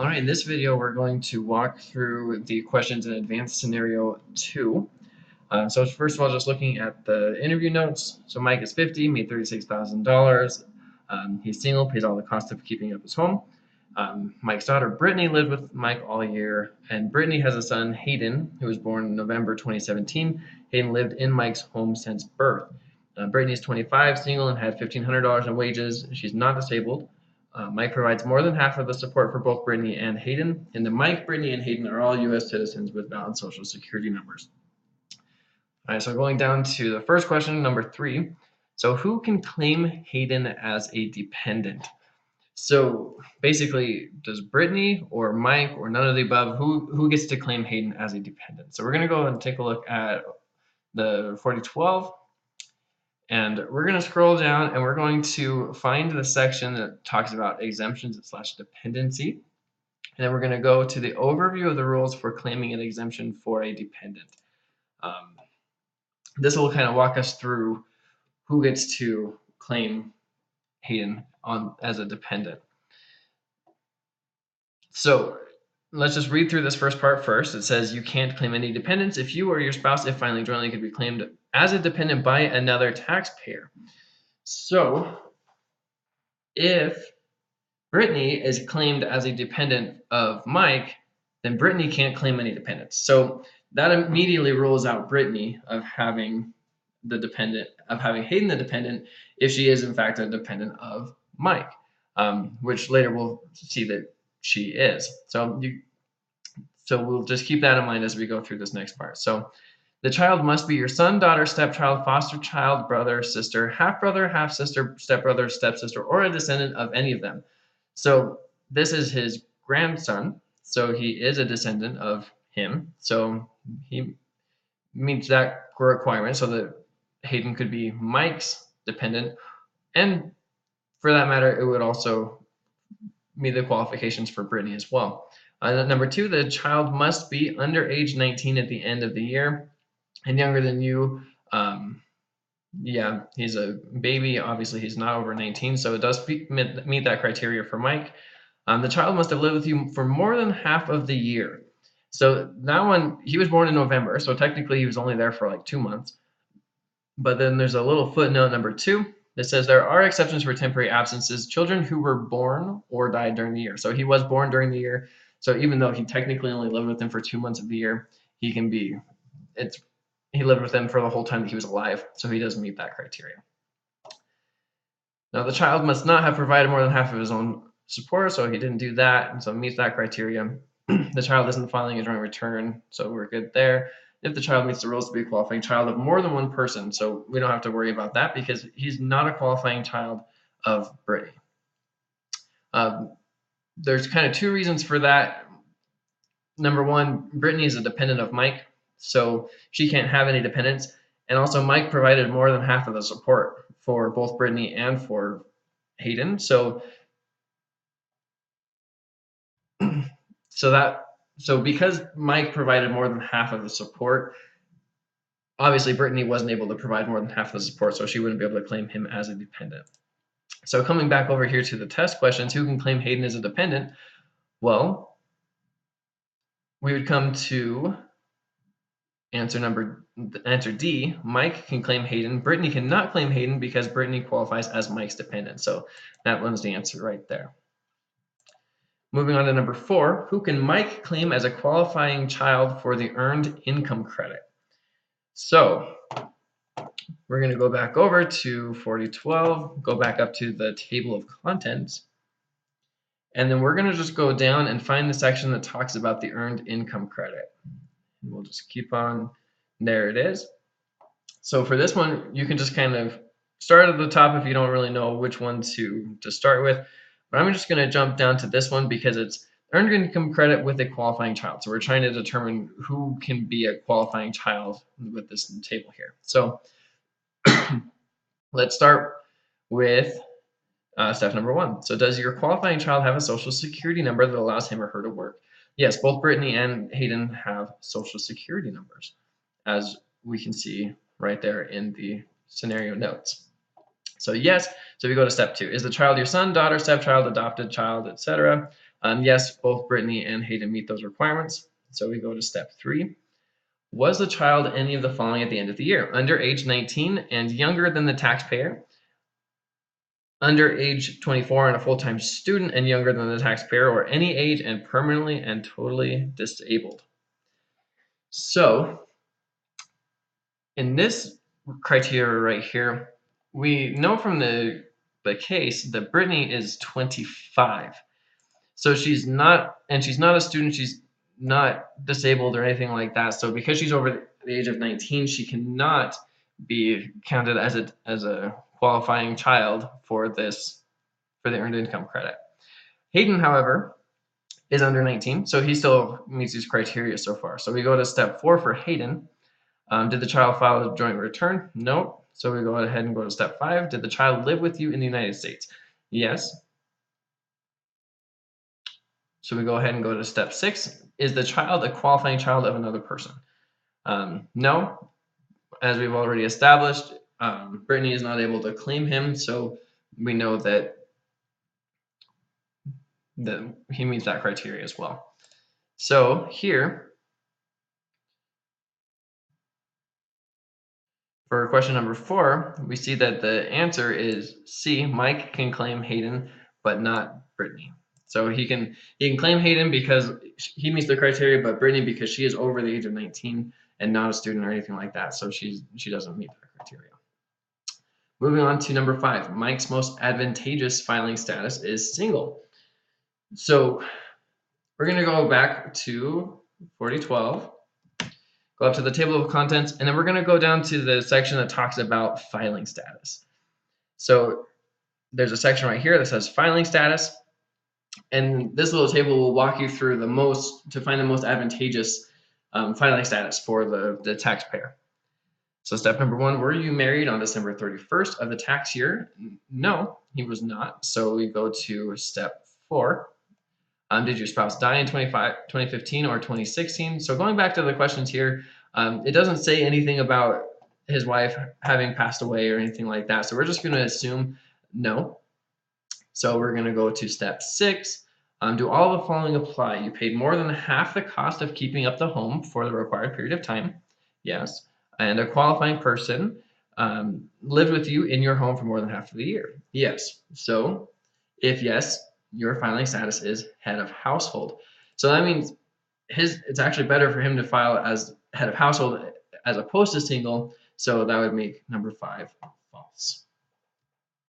All right, in this video, we're going to walk through the questions in advanced scenario 2. So first of all, just looking at the interview notes. So Mike is 50, made $36,000. He's single, pays all the cost of keeping up his home. Mike's daughter, Brittany, lived with Mike all year, and Brittany has a son, Hayden, who was born in November 2017. Hayden lived in Mike's home since birth. Brittany is 25, single, and had $1,500 in wages. She's not disabled. Mike provides more than half of the support for both Brittany and Hayden. And then Mike, Brittany, and Hayden are all U.S. citizens with valid Social Security numbers. All right, so going down to the first question, number 3. So who can claim Hayden as a dependent? So basically, does Brittany or Mike or none of the above, who gets to claim Hayden as a dependent? So we're going to go and take a look at the 4012. And we're going to scroll down and we're going to find the section that talks about exemptions / dependency. And then we're going to go to the overview of the rules for claiming an exemption for a dependent. This will kind of walk us through who gets to claim Hayden as a dependent. So let's just read through this first part first. It says you can't claim any dependents if you or your spouse, if finally jointly, could be claimed as a dependent by another taxpayer. So if Brittany is claimed as a dependent of Mike, then Brittany can't claim any dependents. So that immediately rules out Brittany of having Hayden the dependent if she is in fact a dependent of Mike, which later we'll see that she is. So we'll just keep that in mind as we go through this next part. So the child must be your son, daughter, stepchild, foster child, brother, sister, half-brother, half-sister, stepbrother, stepsister, or a descendant of any of them. So this is his grandson, so he is a descendant of him. So he meets that requirement so that Hayden could be Mike's dependent. And for that matter, it would also meet the qualifications for Brittany as well. Number 2, the child must be under age 19 at the end of the year and younger than you. Yeah, he's a baby. Obviously, he's not over 19, so it does meet that criteria for Mike. The child must have lived with you for more than half of the year. So that one, he was born in November, so technically he was only there for like 2 months. But then there's a little footnote, number 2, that says there are exceptions for temporary absences, children who were born or died during the year. So he was born during the year. So even though he technically only lived with them for 2 months of the year, he lived with them for the whole time that he was alive. So he does meet that criteria. Now the child must not have provided more than half of his own support, so he didn't do that, and so it meets that criteria. The child isn't filing a joint return, so we're good there. If the child meets the rules to be a qualifying child of more than one person, so we don't have to worry about that because he's not a qualifying child of Brittany. There's kind of 2 reasons for that. Number 1, Brittany is a dependent of Mike, so she can't have any dependents. And also Mike provided more than half of the support for both Brittany and for Hayden. So because Mike provided more than half of the support, obviously Brittany wasn't able to provide more than half of the support, so she wouldn't be able to claim him as a dependent. So coming back over here to the test questions, who can claim Hayden as a dependent? Well, we would come to answer D. Mike can claim Hayden. Brittany cannot claim Hayden because Brittany qualifies as Mike's dependent. So that one's the answer right there. Moving on to number 4, who can Mike claim as a qualifying child for the earned income credit? So we're going to go back over to 4012, go back up to the table of contents, and then we're going to just go down and find the section that talks about the earned income credit. And we'll just keep on. There it is. So for this one, you can just kind of start at the top if you don't really know which one to start with. But I'm just going to jump down to this one because it's earned income credit with a qualifying child. So we're trying to determine who can be a qualifying child with this table here. So let's start with step number 1. So does your qualifying child have a Social Security number that allows him or her to work? Yes, both Brittany and Hayden have Social Security numbers, as we can see right there in the scenario notes. So yes, so we go to step 2. Is the child your son, daughter, stepchild, adopted child, etc.? Yes, both Brittany and Hayden meet those requirements. So we go to step 3. Was the child any of the following at the end of the year? Under age 19 and younger than the taxpayer, under age 24 and a full-time student and younger than the taxpayer, or any age and permanently and totally disabled. So in this criteria right here, we know from the case that Brittany is 25. So she's not a student, she's not disabled or anything like that. So because she's over the age of 19, she cannot be counted as a qualifying child for the earned income credit. Hayden, however, is under 19, so he still meets these criteria so far. So we go to step 4 for Hayden. Did the child file a joint return? No. So we go ahead and go to step 5. Did the child live with you in the United States? Yes. So we go ahead and go to step 6. Is the child a qualifying child of another person? No. As we've already established, Brittany is not able to claim him, so we know that he meets that criteria as well. So here, for question number 4, we see that the answer is C. Mike can claim Hayden, but not Brittany. So he can claim Hayden because he meets the criteria, but Brittany because she is over the age of 19 and not a student or anything like that. So she doesn't meet that criteria. Moving on to number 5, Mike's most advantageous filing status is single. So we're going to go back to 4012, go up to the table of contents, and then we're going to go down to the section that talks about filing status. So there's a section right here that says filing status, and this little table will walk you through to find the most advantageous filing status for the taxpayer. So step number 1, were you married on December 31st of the tax year? No, he was not. So we go to step 4. Did your spouse die in 2015 or 2016? So going back to the questions here, it doesn't say anything about his wife having passed away or anything like that. So we're just going to assume no. So we're going to go to step 6. Do all the following apply? You paid more than half the cost of keeping up the home for the required period of time. Yes. And a qualifying person lived with you in your home for more than half of the year. Yes. So if yes, your filing status is head of household. So that means it's actually better for him to file as head of household as opposed to single. So that would make number 5 false.